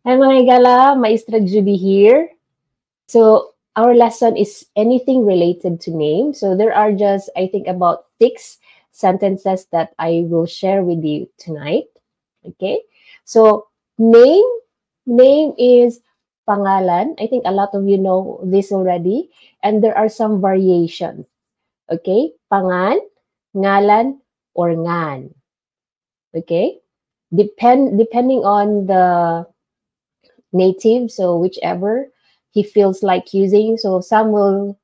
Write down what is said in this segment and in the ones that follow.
Hi mga higala, Maestra Judy here. So our lesson is anything related to name. So there are just, I think, about 6 sentences that I will share with you tonight. Okay? So name is pangalan. I think a lot of you know this already. And there are some variations. Okay? Pangan, ngalan, or ngan. Okay? Depending on the native, so whichever he feels like using. So some will,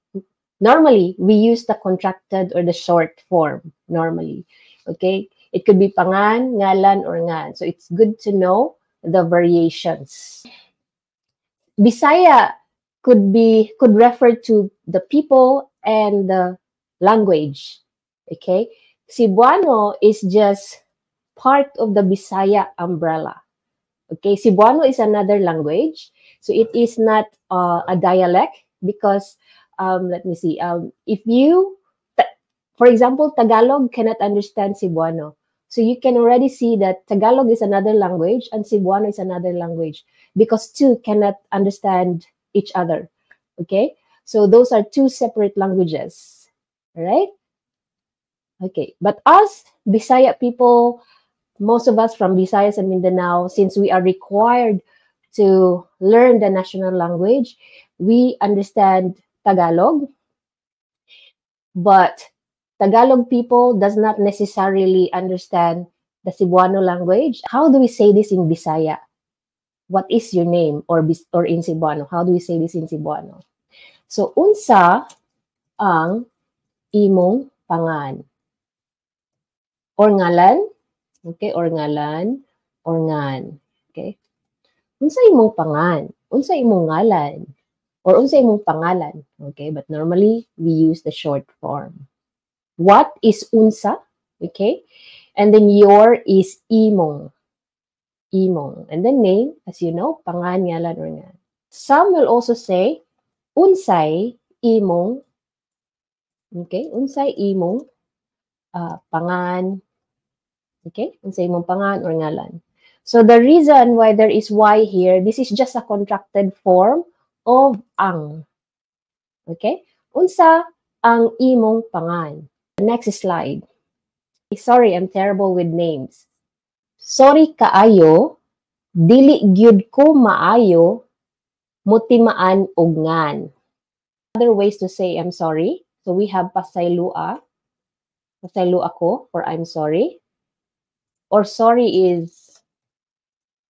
normally we use the contracted or the short form normally. Okay, it could be pangan, ngalan, or ngan. So it's good to know the variations. Bisaya could refer to the people and the language. Okay, Cebuano is just part of the Bisaya umbrella. Okay, Cebuano is another language. So it is not a dialect because, let me see, for example, Tagalog cannot understand Cebuano. So you can already see that Tagalog is another language and Cebuano is another language because two cannot understand each other. Okay, so those are two separate languages. All right? Okay, but us, Bisaya people, most of us from Visayas and Mindanao, since we are required to learn the national language, we understand Tagalog, but Tagalog people does not necessarily understand the Cebuano language. How do we say this in Bisaya? What is your name? Or in Cebuano? How do we say this in Cebuano? So, unsa ang imong pangan? Or ngalan? Okay, or ngalan, or ngan. Okay? Unsa imong pangan? Unsa imong ngalan? Or unsa imong pangalan? Okay, but normally we use the short form. What is unsa? Okay, and then your is imong. Imong. And then name, as you know, pangan, ngalan, or ngan. Some will also say, unsay imong. Okay, unsay imong pangan. Okay, unsay imong pangan or ngalan. So the reason why there is y here, this is just a contracted form of ang. Okay? Unsa ang imong pangan? Next slide. Sorry, I'm terrible with names. Sorry kaayo, dili gyud ko maayo, mutimaan og ngan. Other ways to say I'm sorry. So we have pasaylua. Pasaylo ako for I'm sorry. Or sorry is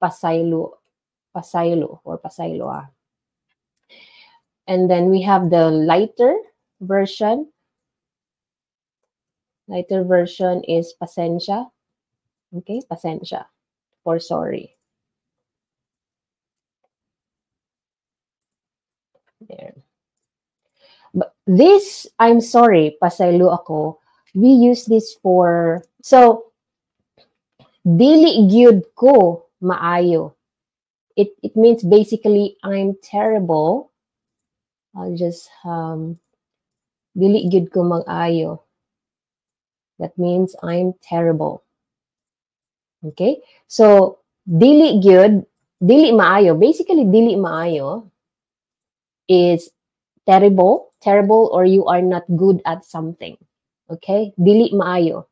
pasaylo. Pasaylo or pasayloa. And then we have the lighter version. Lighter version is pasensya. Okay, pasensya for sorry. There. But this, I'm sorry, pasaylo ako, we use this for, so, dili gyud ko maayo. It means basically, I'm terrible. I'll just, dili gyud ko maayo. That means I'm terrible. Okay? So, dili gyud, dili maayo. Basically, dili maayo is terrible, or you are not good at something. Okay? Dili maayo.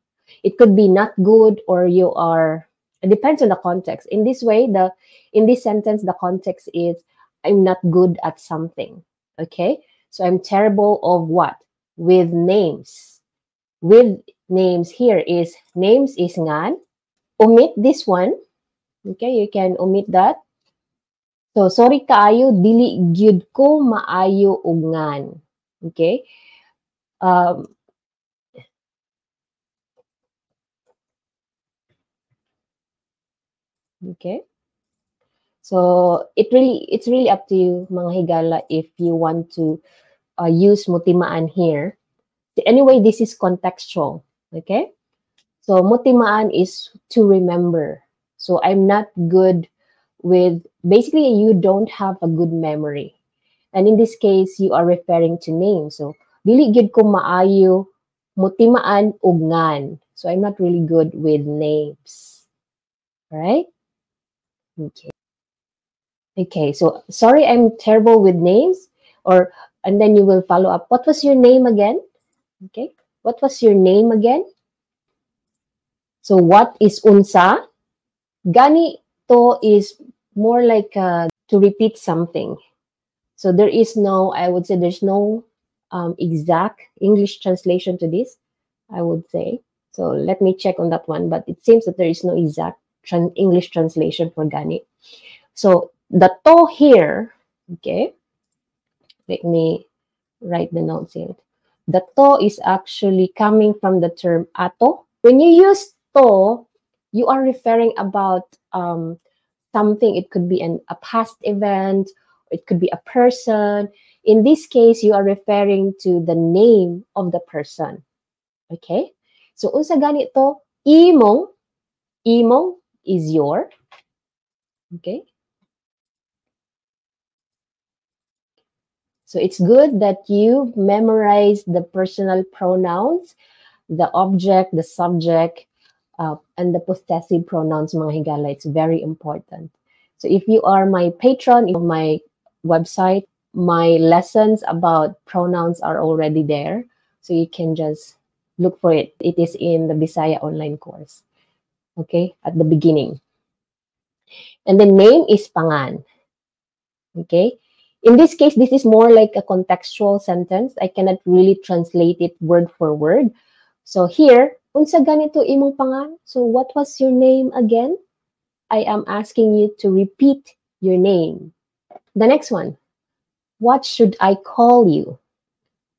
It could be not good or you are, it depends on the context. In this way, in this sentence, the context is I'm not good at something. Okay? So I'm terrible of what? With names. With names here is, names is ngan. Omit this one. Okay, you can omit that. So, sorry kaayo, dili gyud ko maayo og ngan. Okay? Okay? So, it's really up to you, mga higala, if you want to use mutimaan here. Anyway, this is contextual. Okay? So, mutimaan is to remember. So, I'm not good with, basically, you don't have a good memory. And in this case, you are referring to names. So, dili gyud ko maayo, mutimaan og ngan. So, I'm not really good with names. Right? Okay. Okay, so sorry, I'm terrible with names. And then you will follow up. What was your name again? Okay, what was your name again? So what is unsa? Gani to is more like to repeat something. So there is no, I would say there's no exact English translation to this, I would say. So let me check on that one, but it seems that there is no exact English translation for gani. So the to here, okay, let me write the notes here. The to is actually coming from the term ato. When you use to, you are referring about something. It could be a past event, it could be a person. In this case, you are referring to the name of the person. Okay? So, unsa ganito, imong, imong is your. Okay? So, it's good that you memorize the personal pronouns, the object, the subject, and the possessive pronouns, mga higala. It's very important. So if you are my patron of my website, my lessons about pronouns are already there. So you can just look for it. It is in the Bisaya online course. Okay, at the beginning. And the name is pangan. Okay. In this case, this is more like a contextual sentence. I cannot really translate it word for word. So here, unsa ganito imong pangan? So what was your name again? I am asking you to repeat your name. The next one, what should I call you?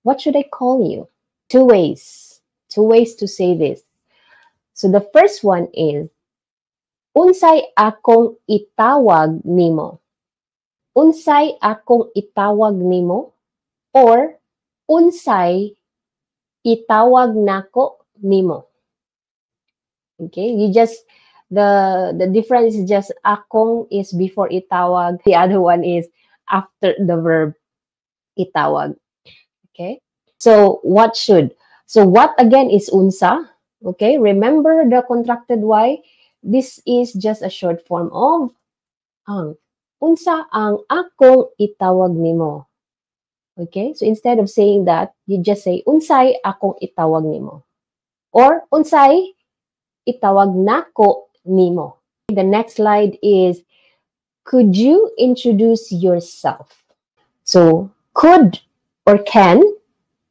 What should I call you? Two ways to say this. So the first one is, unsay akong itawag nimo? Unsay akong itawag nimo? Or, unsay itawag nako nimo? Okay, you just, the difference is just akong is before itawag. The other one is after the verb itawag. Okay, so what again is unsa? Okay, remember the contracted y. This is just a short form of ang. Unsa ang akong itawag nimo? Okay, so instead of saying that, you just say unsay akong itawag nimo, or unsay itawag nako nimo. The next slide is, could you introduce yourself? So, could or can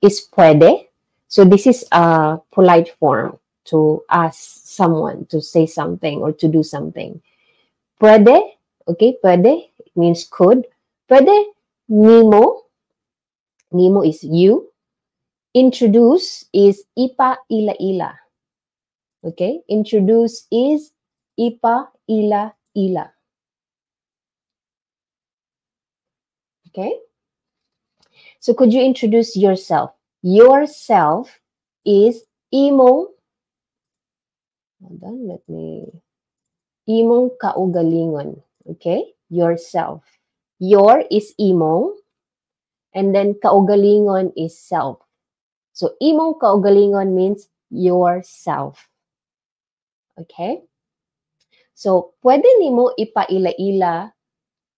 is pwede. So, this is a polite form to ask someone to say something or to do something. Pwede, okay, pwede, it means could. Pwede, nimo. Nimo is you. Introduce is ipa ila ila. Okay, introduce is ipa ila ila. Okay, so could you introduce yourself? Yourself is imong, hold on, imong kaugalingon. Okay, yourself. Your is imong, and then kaugalingon is self. So imong kaugalingon means yourself. Okay, so pwede nimo ipaila-ila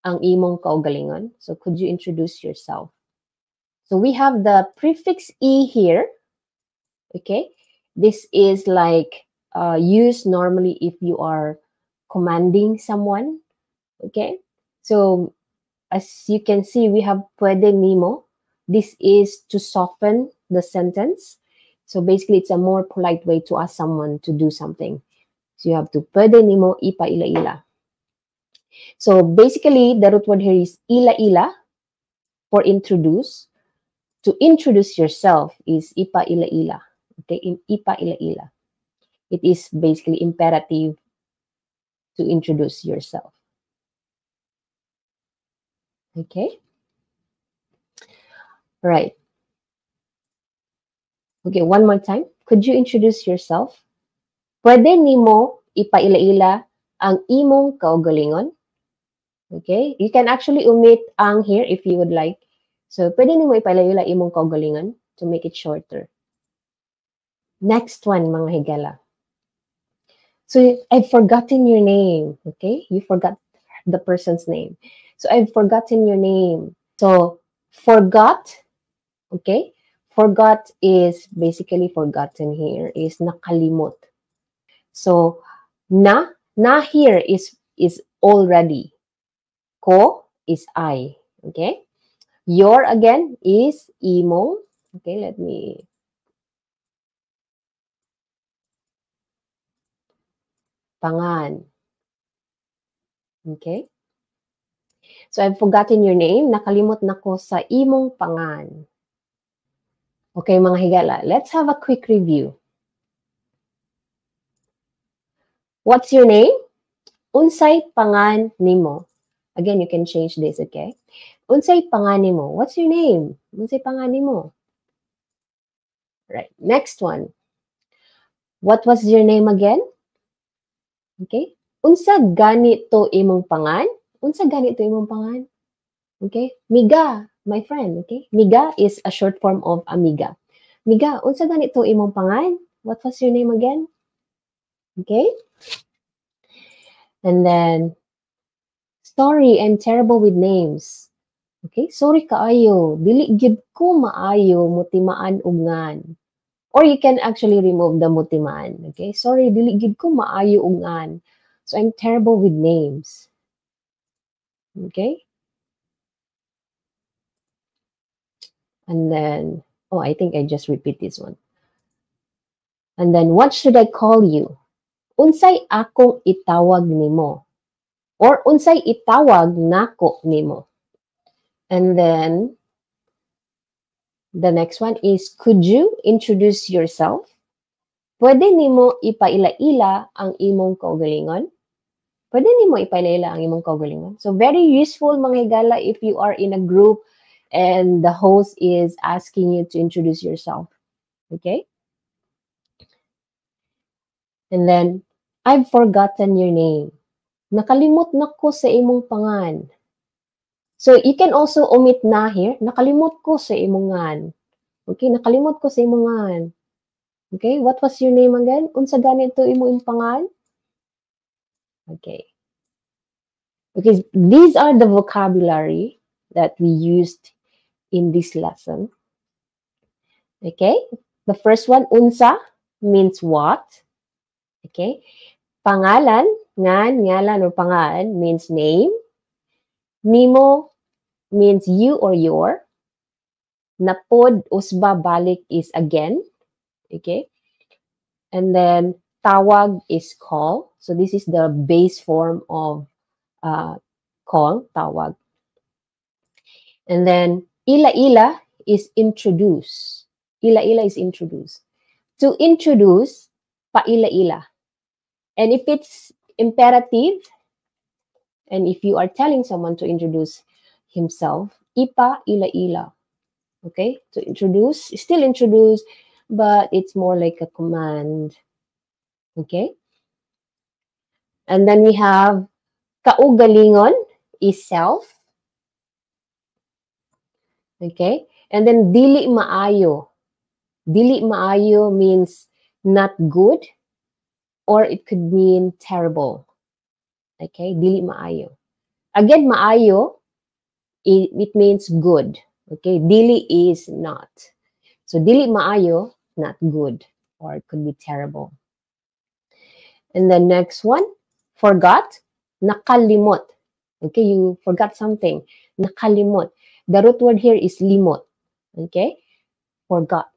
ang imong kaugalingon. So could you introduce yourself? So we have the prefix e here. Okay, this is like used normally if you are commanding someone. Okay, so as you can see, we have pwede nimo. This is to soften the sentence. So basically, it's a more polite way to ask someone to do something. So you have to pwede nimo ipaila-ila. So basically, the root word here is ila-ila for introduce. To introduce yourself is ipaila-ila. Okay, ipaila-ila. It is basically imperative to introduce yourself. Okay. Right. Okay, one more time. Could you introduce yourself? Pwede nimo ipaila-ila ang imong kaugalingon. Okay, you can actually omit ang here if you would like. So, pwede nimo ipaila-ila imong kaugalingon to make it shorter. Next one, mga higala. So, I've forgotten your name. Okay, you forgot the person's name. So I've forgotten your name. So forgot, okay? Forgot is basically forgotten here is nakalimot. So na here is already. Ko is I, okay? Your again is imong. Okay, let me pangan. Okay? So I've forgotten your name. Nakalimot na ko sa imong pangan. Okay, mga higala, let's have a quick review. What's your name? Unsay pangan nimo? Again, you can change this, okay? Unsay pangan nimo? What's your name? Unsay pangan nimo? Right, next one. What was your name again? Okay? Unsa ganito imong pangan? Unsa ganito imong pangan? Okay? Miga, my friend, okay? Miga is a short form of amiga. Miga, unsa ganito imong pangan? What was your name again? Okay? And then, sorry, I'm terrible with names. Okay? Sorry kaayo. Dili gyud ko maayo mutimaan ug ngan. Or you can actually remove the mutimaan. Okay? Sorry, dili gyud ko maayo ug ngan. So I'm terrible with names. Okay? And then, oh, I think I just repeat this one. And then, what should I call you? Unsay akong itawag nimo? Or unsay itawag nako nimo? And then, the next one is, could you introduce yourself? Pwede nimo ipaila-ila ang imong kaugalingon? Pwede nimo ipaila-ila ang imong kaugalingon? So, very useful, mga higala, if you are in a group and the host is asking you to introduce yourself. Okay? And then, I've forgotten your name. Nakalimot na ko sa imong pangan. So, you can also omit na here. Nakalimot ko sa imong ngan. Okay, nakalimot ko sa imong ngan. Okay, what was your name again? Unsa ganito imong pangan? Okay. Because these are the vocabulary that we used in this lesson. Okay, the first one, unsa, means what. Okay, pangalan, ngan, ngalan, or pangalan means name. Nimo means you or your. Napod, usba, balik is again. Okay, and then tawag is call. So this is the base form of call, tawag. And then ila-ila is introduce. Ila-ila is introduce. To introduce, pa-ila-ila. And if it's imperative, and if you are telling someone to introduce himself, ipa-ila-ila. Okay? To introduce, still introduce, but it's more like a command. Okay? And then we have kaugalingon is self. Okay? And then dili maayo. Dili maayo means not good, or it could mean terrible. Okay? Dili maayo. Again, maayo, it means good. Okay? Dili is not. So, dili maayo, not good, or it could be terrible. And the next one, forgot, nakalimot. Okay, you forgot something. Nakalimot. The root word here is limot. Okay, forgot.